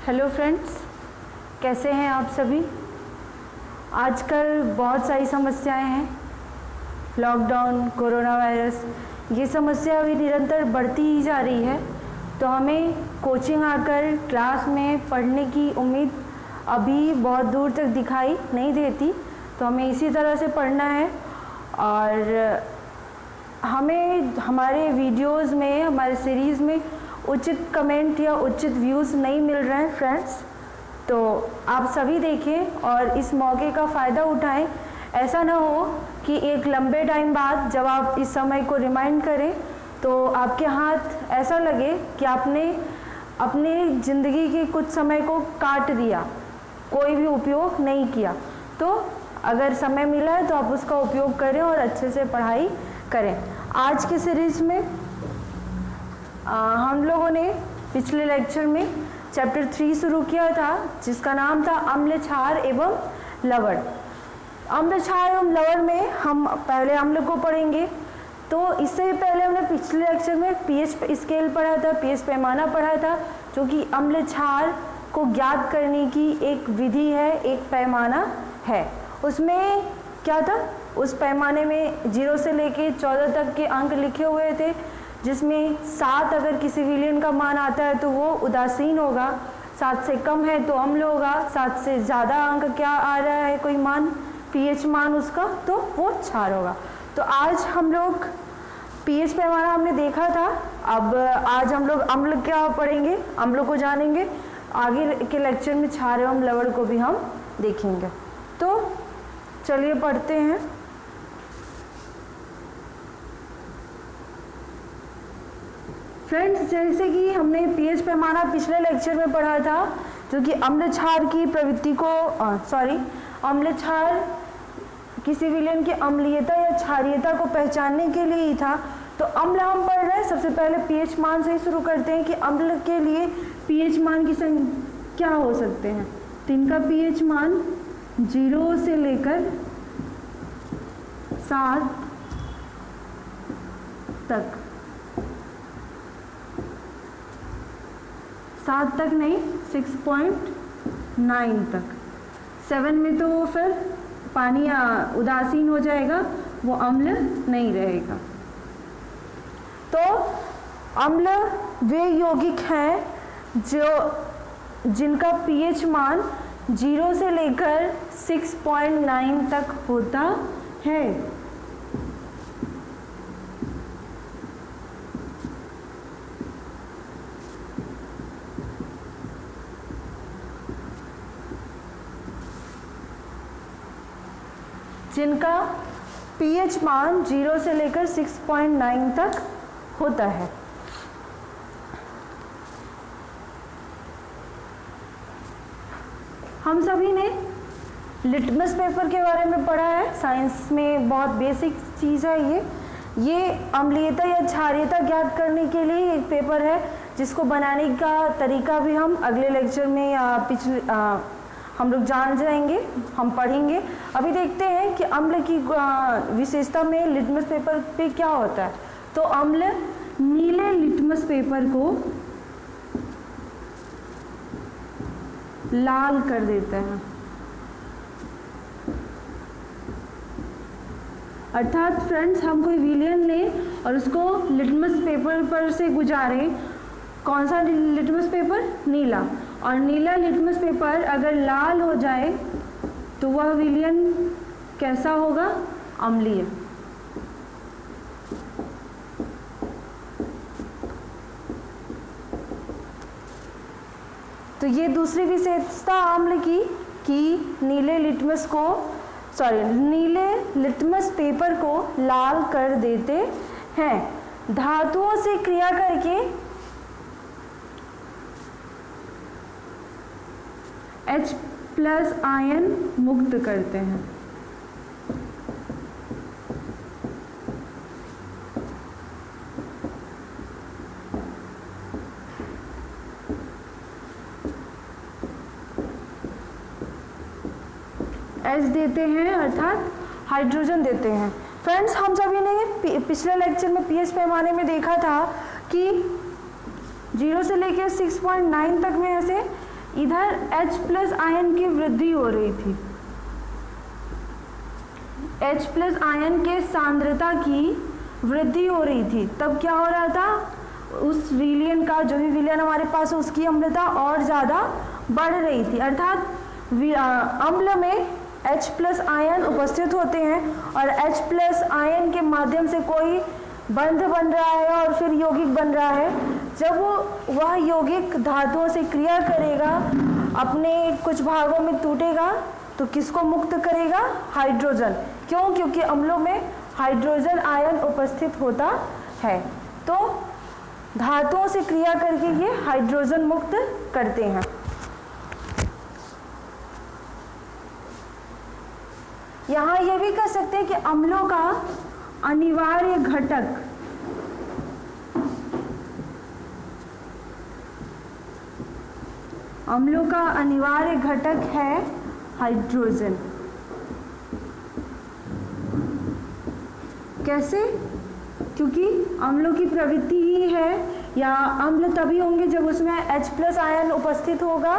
Hello friends, कैसे हैं आप सभी। आजकल बहुत सारी समस्याएं हैं, लॉकडाउन, कोरोना वायरस, ये समस्या अभी निरंतर बढ़ती ही जा रही है। तो हमें कोचिंग आकर क्लास में पढ़ने की उम्मीद अभी बहुत दूर तक दिखाई नहीं देती। तो हमें इसी तरह से पढ़ना है और हमें हमारे वीडियोस में, हमारे सीरीज़ में उचित कमेंट या उचित व्यूज़ नहीं मिल रहे हैं फ्रेंड्स। तो आप सभी देखें और इस मौके का फ़ायदा उठाएं। ऐसा ना हो कि एक लंबे टाइम बाद जब आप इस समय को रिमाइंड करें तो आपके हाथ ऐसा लगे कि आपने अपनी ज़िंदगी के कुछ समय को काट दिया, कोई भी उपयोग नहीं किया। तो अगर समय मिला है तो आप उसका उपयोग करें और अच्छे से पढ़ाई करें। आज के सीरीज़ में हम लोगों ने पिछले लेक्चर में चैप्टर 3 शुरू किया था, जिसका नाम था अम्ल, क्षार एवं लवण। अम्ल, क्षार एवं लवण में हम पहले अम्ल को पढ़ेंगे। तो इससे पहले हमने पिछले लेक्चर में पीएच स्केल पढ़ा था, पीएच पैमाना पढ़ा था, जो कि अम्ल क्षार को ज्ञात करने की एक विधि है, एक पैमाना है। उसमें क्या था, उस पैमाने में 0 से लेके 14 तक के अंक लिखे हुए थे, जिसमें 7 अगर किसी विलयन का मान आता है तो वो उदासीन होगा, 7 से कम है तो अम्ल होगा, 7 से ज़्यादा अंक क्या आ रहा है कोई मान, पीएच मान उसका, तो वो क्षार होगा। तो आज हम लोग पीएच पैमाना हमने देखा था। अब आज हम लोग अम्ल क्या पढ़ेंगे, अम्ल को जानेंगे। आगे के लेक्चर में क्षार एवं लवण को भी हम देखेंगे। तो चलिए पढ़ते हैं। फ्रेंड्स, जैसे कि हमने पीएच पैमाना पिछले लेक्चर में पढ़ा था, जो कि अम्ल क्षार की प्रवृत्ति को अम्ल क्षार किसी विलयन की अम्लीयता या क्षारीयता को पहचानने के लिए ही था। तो अम्ल हम पढ़ रहे हैं, सबसे पहले पीएच मान से ही शुरू करते हैं कि अम्ल के लिए पीएच मान की संख्या क्या हो सकते हैं। तो इनका पीएच मान 0 से लेकर 7 तक, 7 तक नहीं, 6.9 तक। 7 में तो फिर पानी उदासीन हो जाएगा, वो अम्ल नहीं रहेगा। तो अम्ल वे यौगिक हैं जिनका पीएच मान 0 से लेकर 6.9 तक होता है। जिनका पीएच मान 0 से लेकर 6.9 तक होता है। हम सभी ने लिटमस पेपर के बारे में पढ़ा है, साइंस में बहुत बेसिक चीज़ है ये अम्लीयता या क्षारीयता ज्ञात करने के लिए एक पेपर है, जिसको बनाने का तरीका भी हम अगले लेक्चर में या हम लोग जान जाएंगे, हम पढ़ेंगे। अभी देखते हैं कि अम्ल की विशेषता में लिटमस पेपर पे क्या होता है। तो अम्ल नीले लिटमस पेपर को लाल कर देते हैं, अर्थात फ्रेंड्स हम कोई विलयन लें और उसको लिटमस पेपर पर से गुजारें। कौन सा लिटमस पेपर? नीला। और नीला लिटमस पेपर अगर लाल हो जाए तो वह विलयन कैसा होगा? अम्लीय। तो ये दूसरी विशेषता अम्ल की कि नीले लिटमस पेपर को लाल कर देते हैं। धातुओं से क्रिया करके H+ आयन मुक्त करते हैं। H देते हैं अर्थात हाइड्रोजन देते हैं। फ्रेंड्स, हम सभी ने पिछले लेक्चर में पीएच पैमाने में देखा था कि 0 से लेकर 6.9 तक में ऐसे इधर H+ आयन की वृद्धि हो रही थी, H+ आयन के सांद्रता की वृद्धि हो रही थी। तब क्या हो रहा था, उस विलयन का, जो भी विलयन हमारे पास है उसकी अम्लता और ज़्यादा बढ़ रही थी। अर्थात अम्ल में H+ आयन उपस्थित होते हैं और H+ आयन के माध्यम से कोई बंध बन रहा है और फिर यौगिक बन रहा है। जब वह यौगिक धातुओं से क्रिया करेगा, अपने कुछ भागों में टूटेगा, तो किसको मुक्त करेगा, हाइड्रोजन। क्यों? क्योंकि अम्लों में हाइड्रोजन आयन उपस्थित होता है। तो धातुओं से क्रिया करके ये हाइड्रोजन मुक्त करते हैं। यहाँ ये भी कह सकते हैं कि अम्लों का अनिवार्य घटक है हाइड्रोजन। कैसे? क्योंकि अम्लों की प्रवृत्ति ही है, या अम्ल तभी होंगे जब उसमें H+ आयन उपस्थित होगा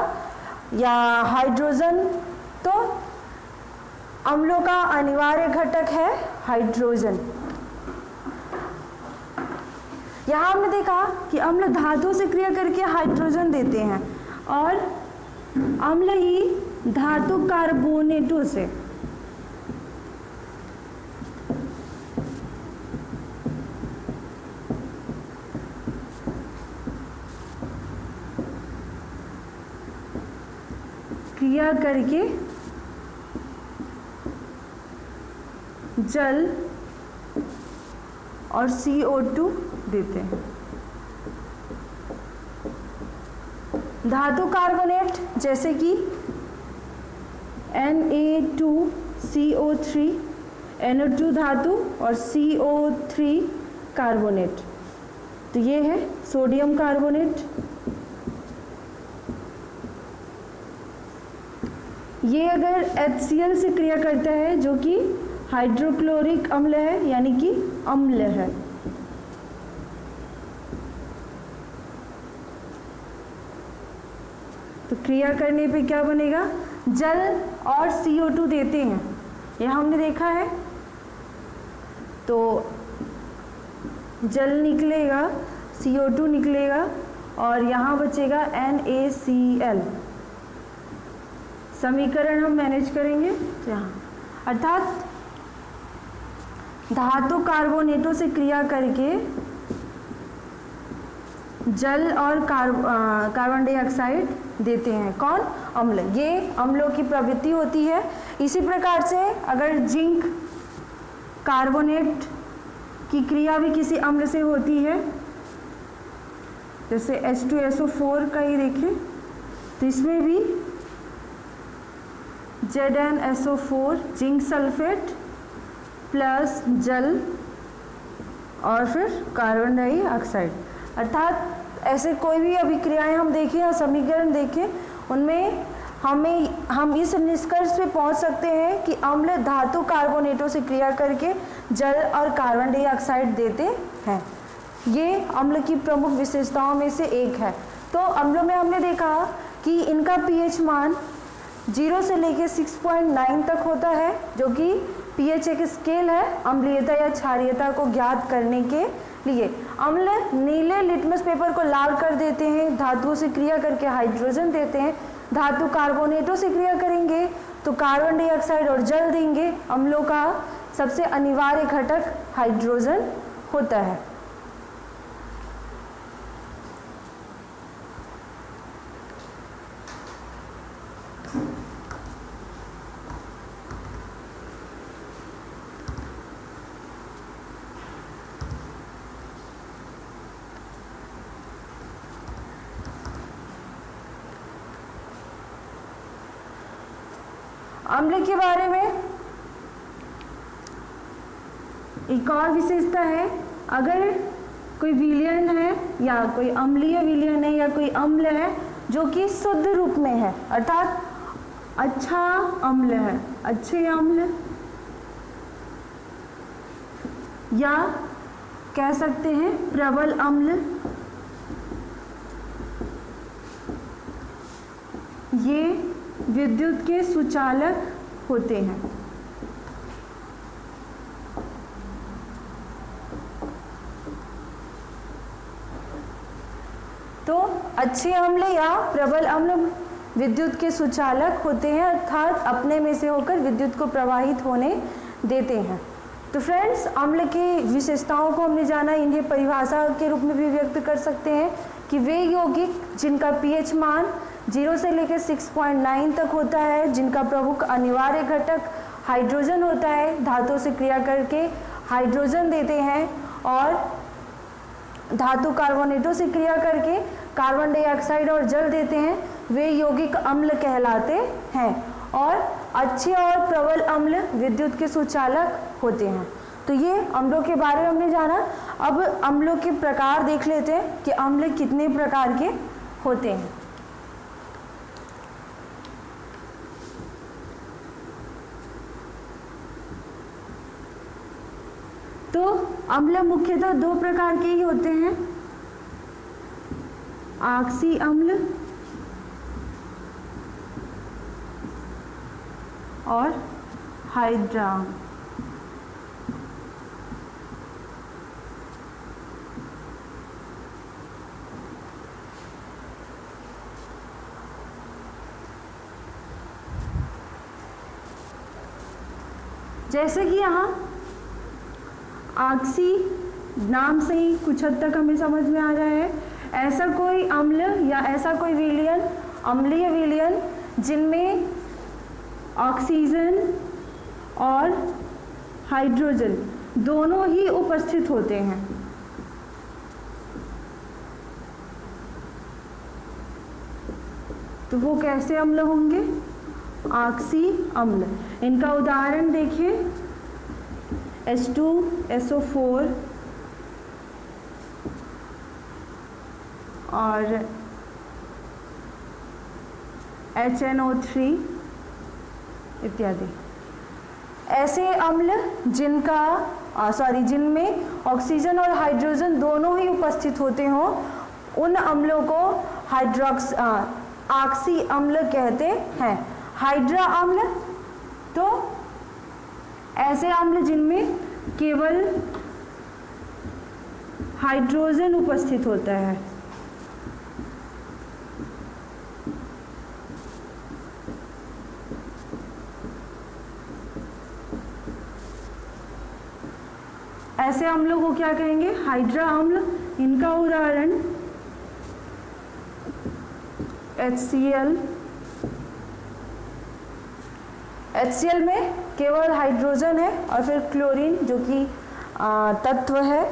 या हाइड्रोजन। तो अम्लों का अनिवार्य घटक है हाइड्रोजन। यहाँ हमने देखा कि अम्ल धातु से क्रिया करके हाइड्रोजन देते हैं और अम्ल ही धातु कार्बोनेटों से क्रिया करके जल और CO2 देते हैं। धातु कार्बोनेट जैसे कि Na2CO3, NO2 धातु और CO3 कार्बोनेट, तो ये है सोडियम कार्बोनेट। ये अगर HCl से क्रिया करता है, जो कि हाइड्रोक्लोरिक अम्ल है, यानी कि अम्ल है। तो क्रिया करने पे क्या बनेगा, जल और CO2 देते हैं, यह हमने देखा है। तो जल निकलेगा, CO2 निकलेगा और यहाँ बचेगा NaCl। समीकरण हम मैनेज करेंगे तो यहाँ, अर्थात धातु कार्बोनेटों से क्रिया करके जल और कार्बन डाइऑक्साइड देते हैं। कौन? अम्ल। ये अम्लों की प्रवृत्ति होती है। इसी प्रकार से अगर जिंक कार्बोनेट की क्रिया भी किसी अम्ल से होती है, जैसे H2SO4 का ही देखें, तो इसमें भी ZnSO4 जिंक सल्फेट प्लस जल और फिर कार्बन डाइऑक्साइड। अर्थात ऐसे कोई भी अभिक्रियाएं हम देखें या समीकरण देखें, उनमें हम इस निष्कर्ष पे पहुंच सकते हैं कि अम्ल धातु कार्बोनेटों से क्रिया करके जल और कार्बन डाइऑक्साइड देते हैं। ये अम्ल की प्रमुख विशेषताओं में से एक है। तो अम्लों में हमने देखा कि इनका pH मान 0 से लेके 6.9 तक होता है, जो कि pH एक स्केल है अम्लीयता या क्षारीयता को ज्ञात करने के लिए। अम्ल नीले लिटमस पेपर को लाल कर देते हैं, धातुओं से क्रिया करके हाइड्रोजन देते हैं। धातु कार्बोनेटों से क्रिया करेंगे तो कार्बन डाइऑक्साइड और जल देंगे। अम्लों का सबसे अनिवार्य घटक हाइड्रोजन होता है। अम्ल के बारे में एक और विशेषता है, अगर कोई विलयन है या कोई अम्लीय विलयन है या कोई अम्ल है जो कि शुद्ध रूप में है, अर्थात अच्छा अम्ल है, अच्छे अम्ल, या कह सकते हैं प्रबल अम्ल, ये विद्युत के सुचालक होते हैं। तो अच्छे अम्ल या प्रबल अम्ल विद्युत के सुचालक होते हैं, अर्थात अपने में से होकर विद्युत को प्रवाहित होने देते हैं। तो फ्रेंड्स, अम्ल की विशेषताओं को हमने जाना, इन्हें परिभाषा के रूप में भी व्यक्त कर सकते हैं कि वे यौगिक जिनका पीएच मान 0 से लेकर 6.9 तक होता है, जिनका प्रमुख अनिवार्य घटक हाइड्रोजन होता है, धातु से क्रिया करके हाइड्रोजन देते हैं और धातु कार्बोनेटों से क्रिया करके कार्बन डाइऑक्साइड और जल देते हैं, वे यौगिक अम्ल कहलाते हैं। और अच्छे और प्रबल अम्ल विद्युत के सुचालक होते हैं। तो ये अम्लों के बारे में हमने जाना। अब अम्लों के प्रकार देख लेते हैं कि अम्ल कितने प्रकार के होते हैं। तो अम्ल मुख्यतः 2 प्रकार के ही होते हैं, ऑक्सी अम्ल और हाइड्रा। जैसे कि यहाँ ऑक्सी नाम से ही कुछ हद तक हमें समझ में आ रहा है, ऐसा कोई अम्ल या ऐसा कोई विलयन, अम्लीय विलयन जिनमें ऑक्सीजन और हाइड्रोजन दोनों ही उपस्थित होते हैं। तो वो कैसे अम्ल होंगे? ऑक्सी अम्ल। इनका उदाहरण देखिए, H2SO4 और HNO3 इत्यादि। ऐसे अम्ल जिनमें ऑक्सीजन और हाइड्रोजन दोनों ही उपस्थित होते हों, उन अम्लों को ऑक्सी अम्ल कहते हैं। हाइड्रा अम्ल, तो ऐसे अम्ल जिनमें केवल हाइड्रोजन उपस्थित होता है। ऐसे अम्लों को क्या कहेंगे? हाइड्रा अम्ल। इनका उदाहरण HCl। HCl में केवल हाइड्रोजन है और फिर क्लोरीन जो कि तत्व है।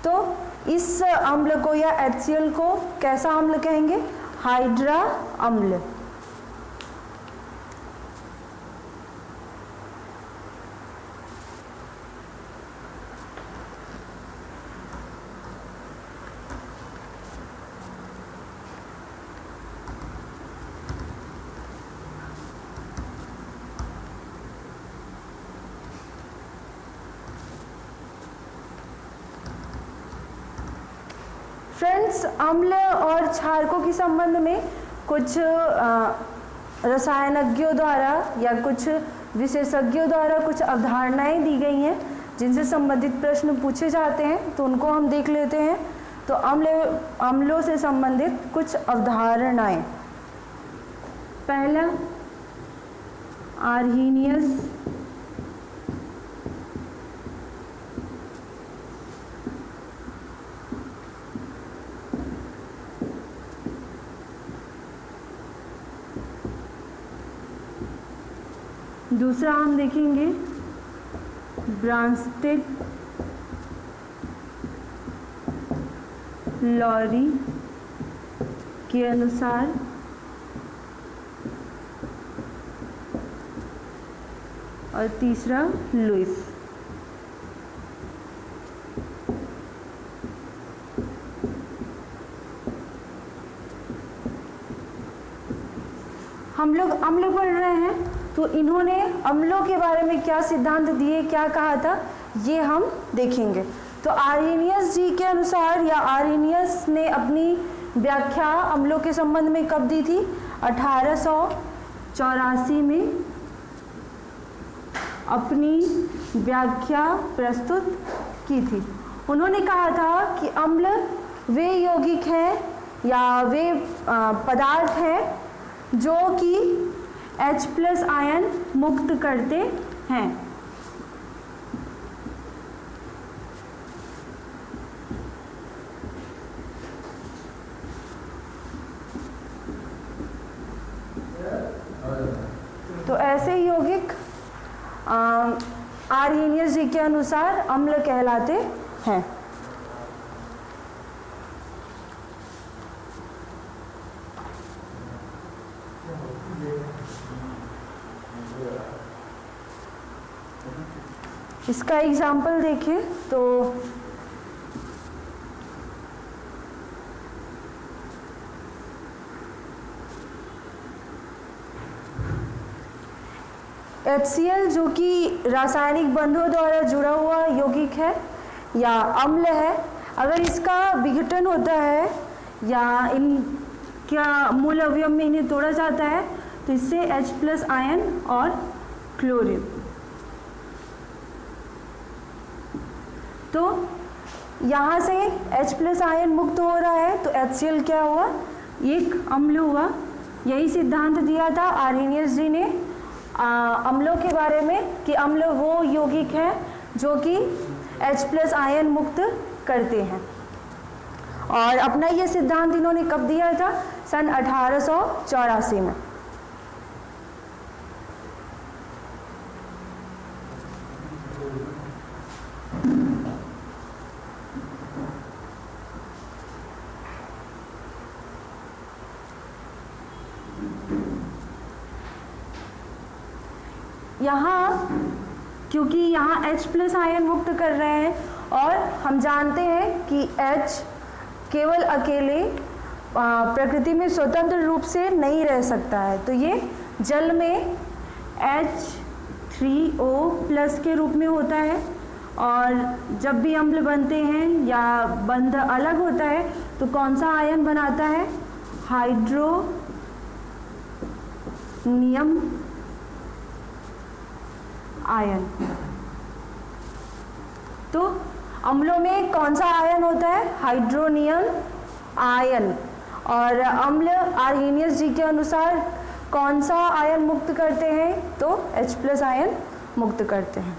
तो इस अम्ल को या HCl को कैसा अम्ल कहेंगे? हाइड्रा अम्ल। फ्रेंड्स, अम्ल और क्षारकों के संबंध में कुछ रसायनज्ञों द्वारा या कुछ विशेषज्ञों द्वारा कुछ अवधारणाएं दी गई हैं जिनसे संबंधित प्रश्न पूछे जाते हैं, तो उनको हम देख लेते हैं। तो अम्लों से संबंधित कुछ अवधारणाएं। पहला, आर्हीनियस। दूसरा हम देखेंगे ब्रांस्टेड, लॉरी के अनुसार। और तीसरा लुइस। हम लोग अम्ल पढ़ रहे हैं, तो इन्होंने अम्लों के बारे में क्या सिद्धांत दिए, क्या कहा था, ये हम देखेंगे। तो आर्हीनियस जी के अनुसार, या आर्हीनियस ने अपनी व्याख्या अम्लों के संबंध में कब दी थी? 1884 में अपनी व्याख्या प्रस्तुत की थी। उन्होंने कहा था कि अम्ल वे यौगिक हैं या वे पदार्थ हैं जो कि H+ आयन मुक्त करते हैं। तो ऐसे यौगिक आर्हेनियस जी के अनुसार अम्ल कहलाते हैं। इसका एग्जाम्पल देखें तो HCl जो कि रासायनिक बंधों द्वारा जुड़ा हुआ यौगिक है या अम्ल है, अगर इसका विघटन होता है या इनका मूल अवयव में इन्हें तोड़ा जाता है तो इससे H+ आयन और क्लोरीन, तो यहाँ से H+ आयन मुक्त हो रहा है तो HCl क्या हुआ? एक अम्ल हुआ। यही सिद्धांत दिया था आर्हेनियस जी ने अम्लों के बारे में कि अम्ल वो यौगिक हैं जो कि H+ आयन मुक्त करते हैं। और अपना ये सिद्धांत इन्होंने कब दिया था? सन 1884 में। यहाँ क्योंकि यहाँ H+ आयन मुक्त कर रहे हैं और हम जानते हैं कि H केवल अकेले प्रकृति में स्वतंत्र रूप से नहीं रह सकता है, तो ये जल में H3O+ के रूप में होता है और जब भी अम्ल बनते हैं या बंध अलग होता है तो कौन सा आयन बनाता है? Hydronium ion. तो अम्लों में कौन सा आयन होता है? Hydronium ion. और अम्ल आर्हेनियस जी के अनुसार कौन सा आयन मुक्त करते हैं? तो H+ आयन मुक्त करते हैं।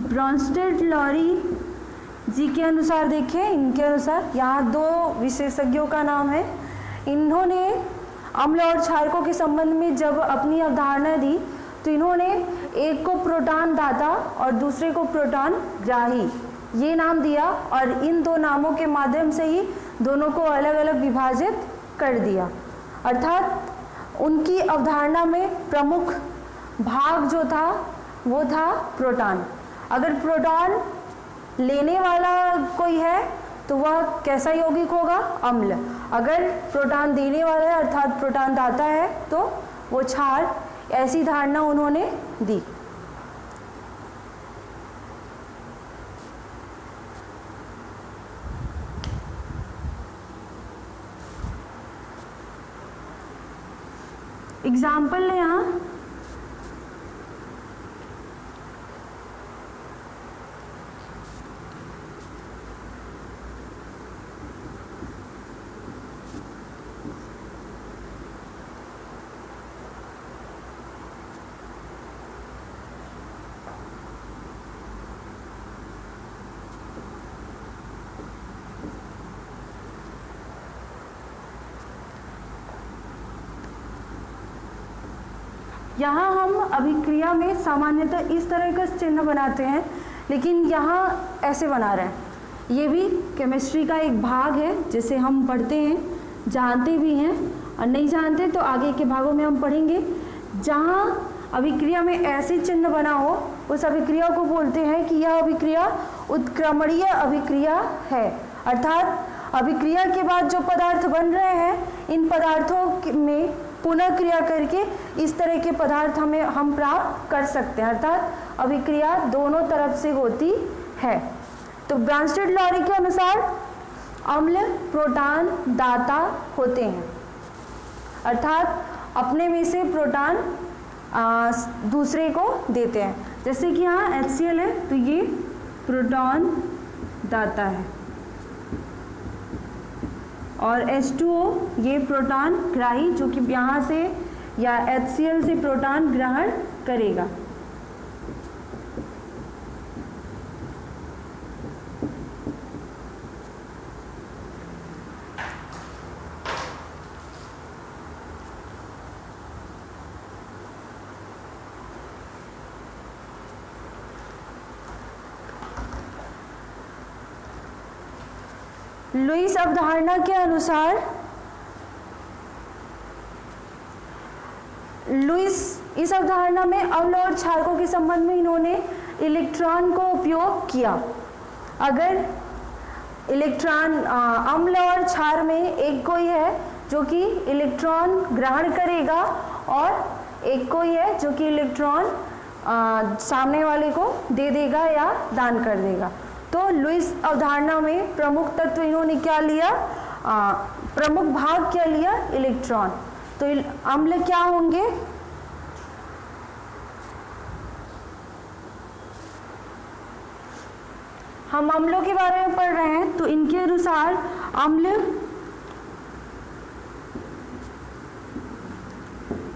ब्रॉन्स्टेड-लॉरी जी के अनुसार देखें, इनके अनुसार यहाँ दो विशेषज्ञों का नाम है। इन्होंने अम्ल और क्षारकों के संबंध में जब अपनी अवधारणा दी तो इन्होंने एक को प्रोटॉन दाता और दूसरे को प्रोटॉन ग्राही ये नाम दिया और इन दो नामों के माध्यम से ही दोनों को अलग अलग विभाजित कर दिया। अर्थात उनकी अवधारणा में प्रमुख भाग जो था वो था प्रोटॉन। अगर प्रोटॉन लेने वाला कोई है तो वह कैसा यौगिक होगा? अम्ल। अगर प्रोटॉन देने वाला है अर्थात प्रोटॉन दाता है तो वो क्षार। ऐसी धारणा उन्होंने दी। एग्जाम्पल है यहाँ यहाँ हम अभिक्रिया में सामान्यतः इस तरह का चिन्ह बनाते हैं, लेकिन यहाँ ऐसे बना रहे हैं। ये भी केमिस्ट्री का एक भाग है जिसे हम पढ़ते हैं, जानते भी हैं और नहीं जानते तो आगे के भागों में हम पढ़ेंगे जहाँ अभिक्रिया में ऐसे चिन्ह बना हो उस अभिक्रिया को बोलते हैं कि यह अभिक्रिया उत्क्रमणीय अभिक्रिया है। अर्थात अभिक्रिया के बाद जो पदार्थ बन रहे हैं इन पदार्थों में पुनः क्रिया करके इस तरह के पदार्थ हम प्राप्त कर सकते हैं। अर्थात अभिक्रिया दोनों तरफ से होती है। तो ब्रांस्टेड-लॉरी के अनुसार अम्ल प्रोटॉन दाता होते हैं, अर्थात अपने में से प्रोटॉन दूसरे को देते हैं। जैसे कि यहाँ HCl है तो ये प्रोटॉन दाता है और H2O ये प्रोटॉन ग्राही जो कि यहाँ से या HCl से प्रोटॉन ग्रहण करेगा। लुईस अवधारणा के अनुसार लुईस इस अवधारणा में अम्ल और क्षारकों के संबंध में इन्होंने इलेक्ट्रॉन को उपयोग किया। अगर इलेक्ट्रॉन अम्ल और क्षार में एक कोई है जो कि इलेक्ट्रॉन ग्रहण करेगा और एक कोई है जो कि इलेक्ट्रॉन सामने वाले को दे देगा या दान कर देगा। तो लुईस अवधारणा में प्रमुख तत्व इन्होंने क्या लिया, प्रमुख भाग क्या लिया, इलेक्ट्रॉन। तो अम्ल क्या होंगे, हम अम्लों के बारे में पढ़ रहे हैं तो इनके अनुसार अम्ल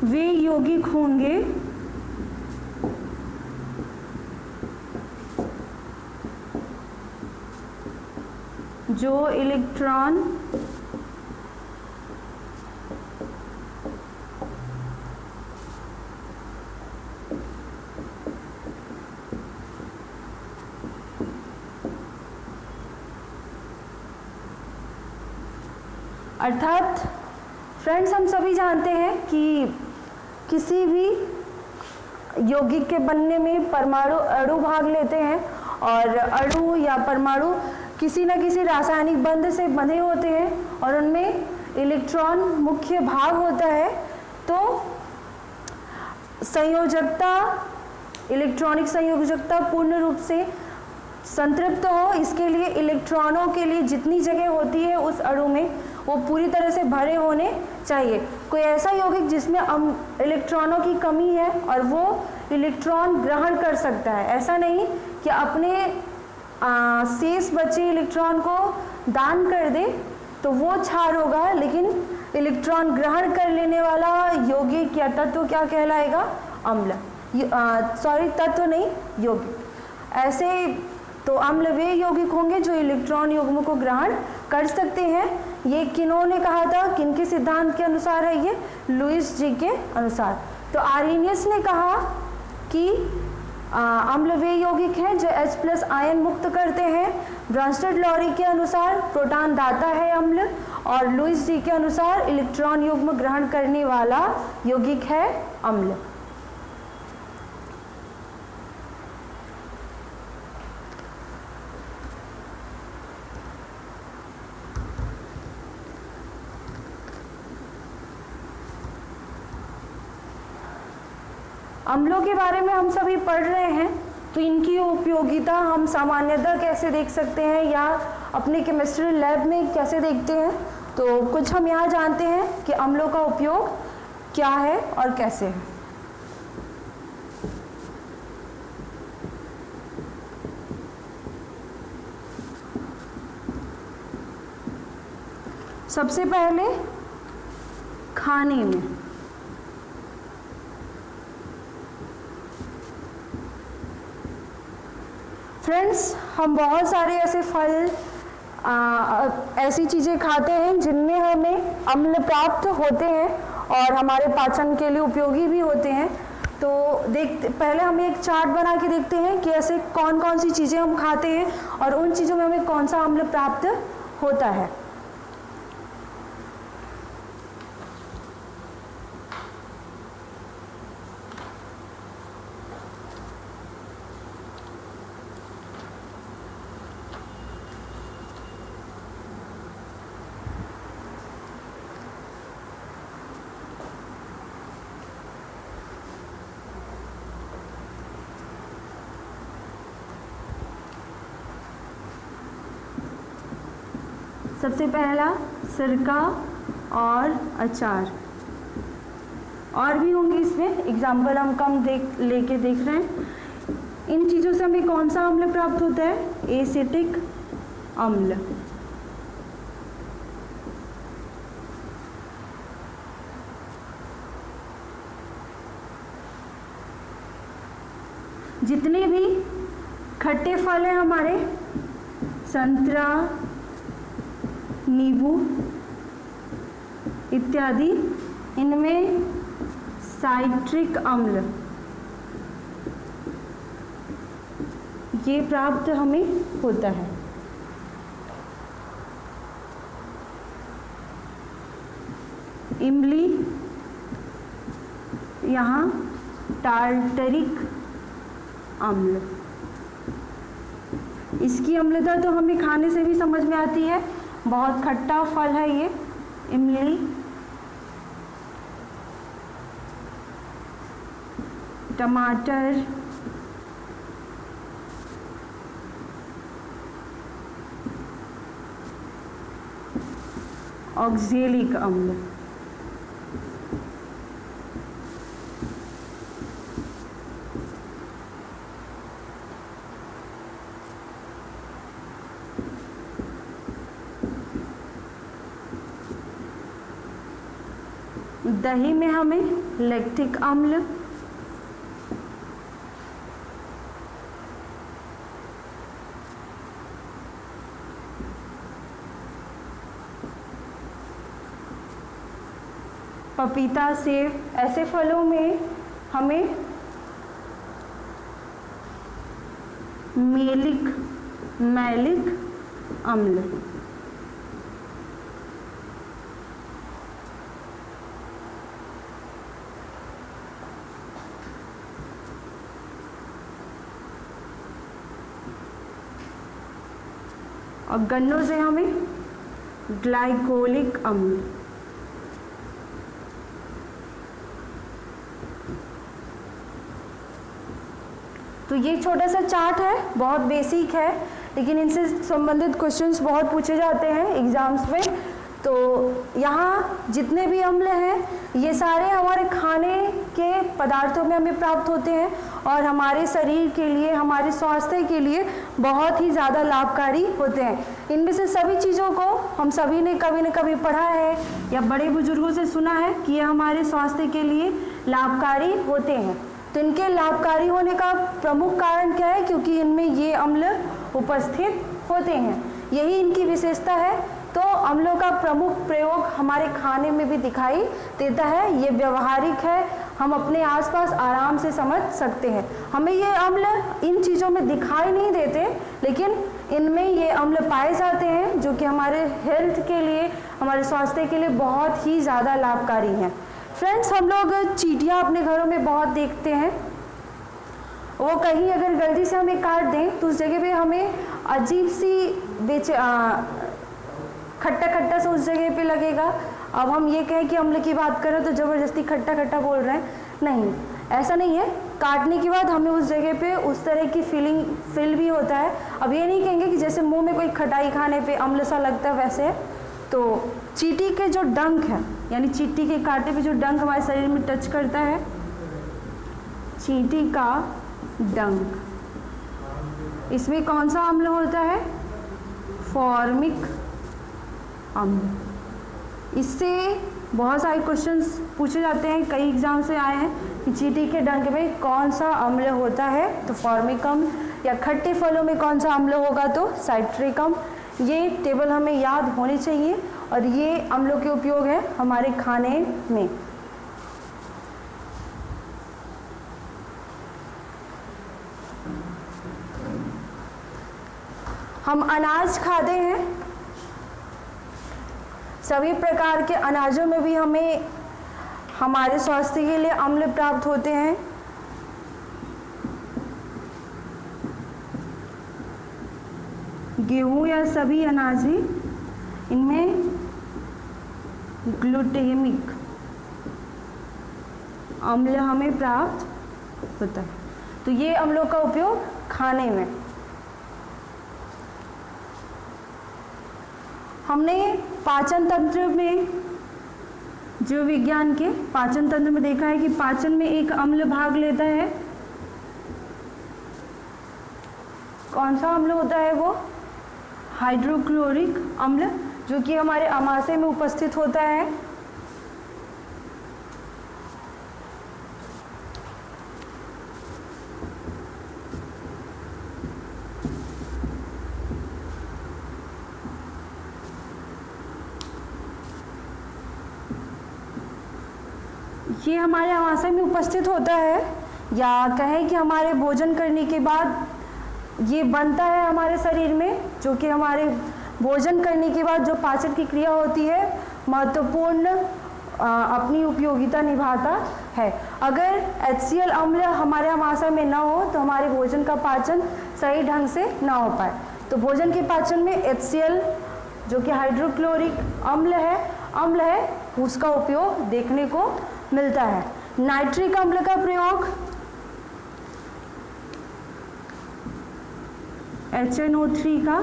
वे यौगिक होंगे जो इलेक्ट्रॉन अर्थात फ्रेंड्स हम सभी जानते हैं कि किसी भी यौगिक के बनने में परमाणु अणु भाग लेते हैं और अणु या परमाणु किसी न किसी रासायनिक बंध से बंधे होते हैं और उनमें इलेक्ट्रॉन मुख्य भाग होता है। तो संयोजकता, इलेक्ट्रॉनिक संयोजकता पूर्ण रूप से संतृप्त हो, इसके लिए इलेक्ट्रॉनों के लिए जितनी जगह होती है उस अणु में वो पूरी तरह से भरे होने चाहिए। कोई ऐसा यौगिक जिसमें इलेक्ट्रॉनों की कमी है और वो इलेक्ट्रॉन ग्रहण कर सकता है, ऐसा नहीं कि अपने शेष बचे इलेक्ट्रॉन को दान कर दे तो वो क्षार होगा, लेकिन इलेक्ट्रॉन ग्रहण कर लेने वाला यौगिक या तत्व क्या कहलाएगा, अम्ल। तत्व नहीं, यौगिक। ऐसे तो अम्ल वे यौगिक होंगे जो इलेक्ट्रॉन युग्म को ग्रहण कर सकते हैं। ये किन्होंने कहा था, किनके सिद्धांत के अनुसार है ये, लुईस जी के अनुसार। तो आर्हेनियस ने कहा कि अम्ल वे यौगिक हैं जो H+ आयन मुक्त करते हैं। ब्रांस्टेड-लॉरी के अनुसार प्रोटॉन दाता है अम्ल और लुईस जी के अनुसार इलेक्ट्रॉन युग्म ग्रहण करने वाला यौगिक है अम्ल। अम्लों के बारे में हम सभी पढ़ रहे हैं तो इनकी उपयोगिता हम सामान्यतः कैसे देख सकते हैं या अपने केमिस्ट्री लैब में कैसे देखते हैं। तो कुछ हम यहाँ जानते हैं कि अम्लों का उपयोग क्या है और कैसे है। सबसे पहले खाने में फ्रेंड्स, हम बहुत सारे ऐसे फल ऐसी चीज़ें खाते हैं जिनमें हमें अम्ल प्राप्त होते हैं और हमारे पाचन के लिए उपयोगी भी होते हैं। तो पहले हम एक चार्ट बना के देखते हैं कि ऐसे कौन कौन सी चीज़ें हम खाते हैं और उन चीज़ों में हमें कौन सा अम्ल प्राप्त होता है। सबसे पहला सिरका और अचार, और भी होंगे इसमें, एग्जाम्पल हम कम लेके देख रहे हैं। इन चीज़ों से हमें कौन सा अम्ल प्राप्त होता है? एसिटिक अम्ल। जितने भी खट्टे फल हैं हमारे, संतरा, नींबू इत्यादि, इनमें साइट्रिक अम्ल ये प्राप्त हमें होता है। इमली, यहाँ टार्टरिक अम्ल, इसकी अम्लता तो हमें खाने से भी समझ में आती है, बहुत खट्टा फल है ये इमली। टमाटर, ऑक्जेलिक अम्ल, दही में हमें लैक्टिक अम्ल, पपीता, सेब, ऐसे फलों में हमें मैलिक अम्ल। और गन्नों से हमें ग्लाइकोलिक अम्ल। तो ये छोटा सा चार्ट है, बहुत बेसिक है, लेकिन इनसे संबंधित क्वेश्चंस बहुत पूछे जाते हैं एग्जाम्स में। तो यहाँ जितने भी अम्ल हैं ये सारे हमारे खाने के पदार्थों में हमें प्राप्त होते हैं और हमारे शरीर के लिए, हमारे स्वास्थ्य के लिए बहुत ही ज़्यादा लाभकारी होते हैं। इनमें से सभी चीज़ों को हम सभी ने कभी न कभी पढ़ा है या बड़े बुजुर्गों से सुना है कि ये हमारे स्वास्थ्य के लिए लाभकारी होते हैं। तो इनके लाभकारी होने का प्रमुख कारण क्या है? क्योंकि इनमें ये अम्ल उपस्थित होते हैं, यही इनकी विशेषता है। तो अम्लों का प्रमुख प्रयोग हमारे खाने में भी दिखाई देता है, ये व्यवहारिक है, हम अपने आसपास आराम से समझ सकते हैं। हमें ये अम्ल इन चीज़ों में दिखाई नहीं देते, लेकिन इनमें ये अम्ल पाए जाते हैं जो कि हमारे हेल्थ के लिए, हमारे स्वास्थ्य के लिए बहुत ही ज़्यादा लाभकारी हैं। फ्रेंड्स, हम लोग चींटियाँ अपने घरों में बहुत देखते हैं, वो कहीं अगर गलती से हमें काट दें तो उस जगह पे हमें अजीब सी खट्टा खट्टा से उस जगह पे लगेगा। अब हम ये कहें कि अम्ल की बात करें तो ज़बरदस्ती खट्टा खट्टा बोल रहे हैं, नहीं, ऐसा नहीं है। काटने के बाद हमें उस जगह पे उस तरह की फील भी होता है। अब ये नहीं कहेंगे कि जैसे मुंह में कोई खटाई खाने पे अम्ल सा लगता है वैसे। तो चींटी के जो डंक है, यानी चींटी के कांटे पे जो डंक हमारे शरीर में टच करता है, चींटी का डंक, इसमें कौन सा अम्ल होता है? फॉर्मिक अम्ल। इससे बहुत सारे क्वेश्चंस पूछे जाते हैं, कई एग्जाम से आए हैं कि चींटी के डंक में कौन सा अम्ल होता है, तो फॉर्मिक अम्ल। या खट्टे फलों में कौन सा अम्ल होगा, तो साइट्रिक अम्ल। ये टेबल हमें याद होनी चाहिए और ये अम्लों के उपयोग है हमारे खाने में। हम अनाज खाते हैं, सभी प्रकार के अनाजों में भी हमें हमारे स्वास्थ्य के लिए अम्ल प्राप्त होते हैं। गेहूं या सभी अनाज ही, इनमें ग्लूटेमिक अम्ल हमें प्राप्त होता है। तो ये अम्लों का उपयोग खाने में। हमने पाचन तंत्र में, जीव विज्ञान के पाचन तंत्र में देखा है कि पाचन में एक अम्ल भाग लेता है। कौन सा अम्ल होता है वो? हाइड्रोक्लोरिक अम्ल, जो कि हमारे आमाशय में उपस्थित होता है। ये हमारे आमाशय में उपस्थित होता है, या कहें कि हमारे भोजन करने के बाद ये बनता है हमारे शरीर में, जो कि हमारे भोजन करने के बाद जो पाचन की क्रिया होती है महत्वपूर्ण अपनी उपयोगिता निभाता है। अगर HCl अम्ल हमारे आमाशय में ना हो तो हमारे भोजन का पाचन सही ढंग से ना हो पाए। तो भोजन के पाचन में HCl जो कि हाइड्रोक्लोरिक अम्ल है उसका उपयोग देखने को मिलता है। नाइट्रिक अम्ल का प्रयोग HNO3 का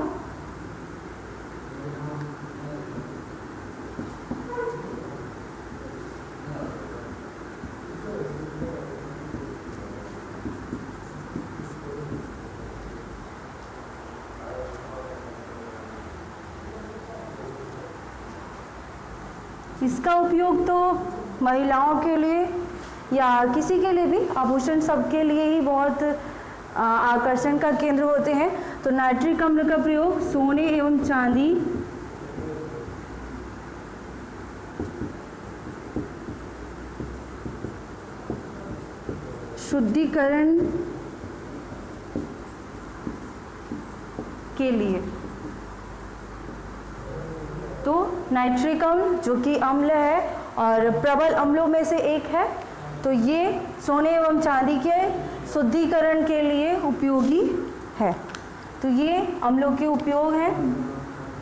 इसका उपयोग तो महिलाओं के लिए या किसी के लिए भी, आभूषण सबके लिए ही बहुत आकर्षण का केंद्र होते हैं। तो नाइट्रिक अम्ल का प्रयोग सोने एवं चांदी, शुद्धिकरण के लिए। तो नाइट्रिक अम्ल जो कि अम्ल है और प्रबल अम्लों में से एक है, तो ये सोने एवं चांदी के शुद्धिकरण के लिए उपयोगी है। तो ये अम्लों के उपयोग हैं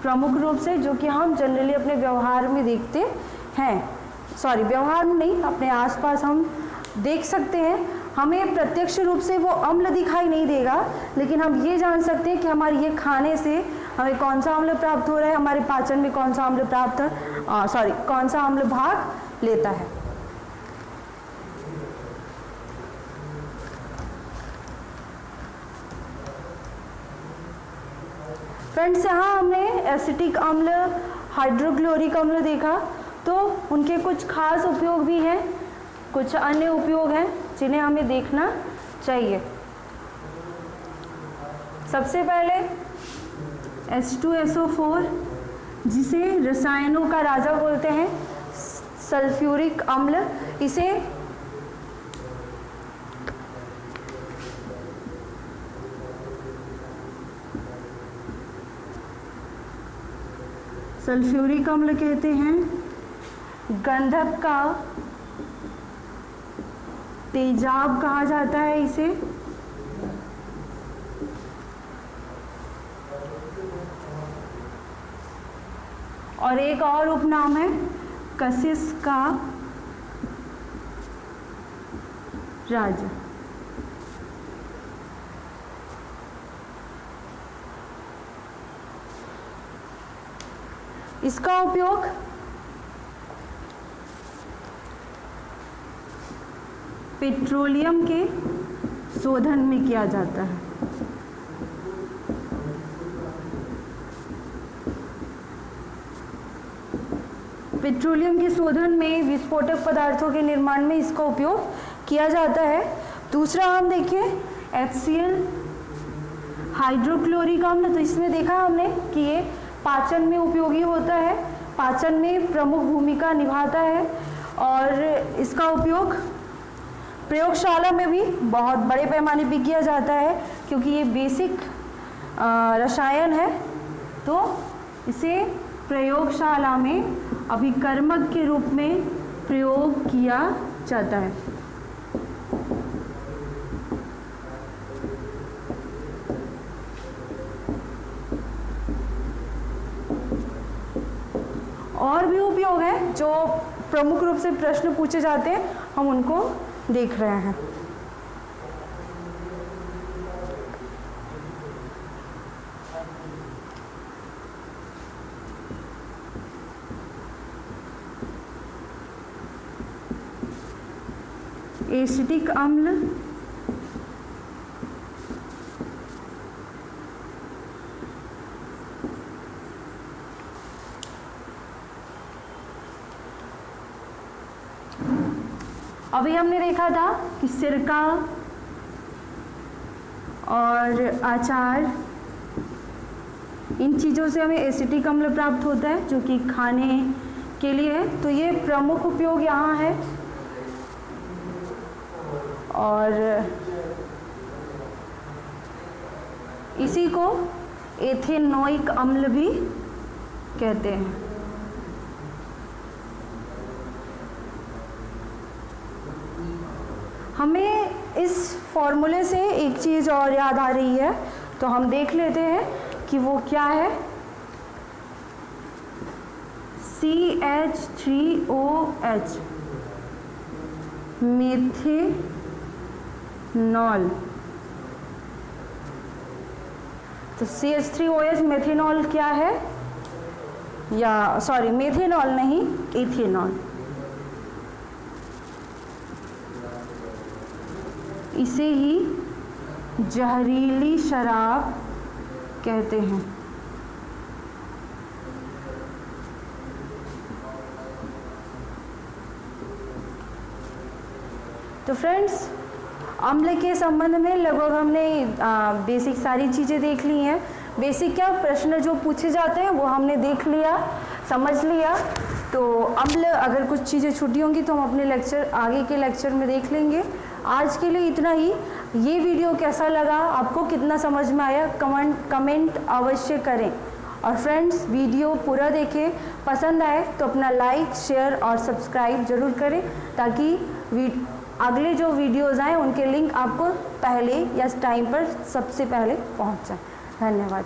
प्रमुख रूप से, जो कि हम जनरली अपने व्यवहार में देखते हैं। सॉरी, व्यवहार में नहीं, अपने आसपास हम देख सकते हैं। हमें प्रत्यक्ष रूप से वो अम्ल दिखाई नहीं देगा, लेकिन हम ये जान सकते हैं कि हमारे ये खाने से हमें कौन सा अम्ल प्राप्त हो रहा है, हमारे पाचन में कौन सा अम्ल कौन सा अम्ल भाग लेता है। फ्रेंड्स, यहाँ हमने एसिटिक अम्ल, हाइड्रोक्लोरिक अम्ल देखा, तो उनके कुछ खास उपयोग भी हैं, कुछ अन्य उपयोग हैं जिन्हें हमें देखना चाहिए। सबसे पहले H2SO4, जिसे रसायनों का राजा बोलते हैं, सल्फ्यूरिक अम्ल, इसे सल्फ्यूरिक अम्ल कहते हैं। गंधक का तेजाब कहा जाता है इसे। और एक और उपनाम है कशिश का राजा। इसका उपयोग पेट्रोलियम के शोधन में किया जाता है। पेट्रोलियम के शोधन में, विस्फोटक पदार्थों के निर्माण में इसका उपयोग किया जाता है। दूसरा हम देखें HCl, हाइड्रोक्लोरिक अम्ल, तो इसमें देखा हमने कि ये पाचन में उपयोगी होता है, पाचन में प्रमुख भूमिका निभाता है, और इसका उपयोग प्रयोगशाला में भी बहुत बड़े पैमाने पर किया जाता है, क्योंकि ये बेसिक रसायन है। तो इसे प्रयोगशाला में अभिकर्मक के रूप में प्रयोग किया जाता है। और भी उपयोग है जो प्रमुख रूप से प्रश्न पूछे जाते हैं, हम उनको देख रहे हैं। एसिटिक अम्ल, अभी हमने देखा था कि सिरका और अचार, इन चीज़ों से हमें एसिटिक अम्ल प्राप्त होता है जो कि खाने के लिए है। तो ये प्रमुख उपयोग यहाँ है। और इसी को एथेनोइक अम्ल भी कहते हैं। हमें इस फॉर्मूले से एक चीज़ और याद आ रही है, तो हम देख लेते हैं कि वो क्या है। CH3OH, methanol. तो CH3OH मेथेनॉल क्या है, या सॉरी मेथेनॉल नहीं, इथेनॉल। इसे ही जहरीली शराब कहते हैं। तो फ्रेंड्स, अम्ल के संबंध में लगभग हमने बेसिक सारी चीज़ें देख ली हैं। बेसिक क्या प्रश्न जो पूछे जाते हैं वो हमने देख लिया, समझ लिया। तो अम्ल अगर कुछ चीज़ें छूटी होंगी तो हम अपने आगे के लेक्चर में देख लेंगे। आज के लिए इतना ही। ये वीडियो कैसा लगा, आपको कितना समझ में आया, कमेंट अवश्य करें। और फ्रेंड्स, वीडियो पूरा देखें, पसंद आए तो अपना लाइक, शेयर और सब्सक्राइब जरूर करें, ताकि अगले जो वीडियोज़ आएँ उनके लिंक आपको पहले या टाइम पर सबसे पहले पहुँच जाए। धन्यवाद।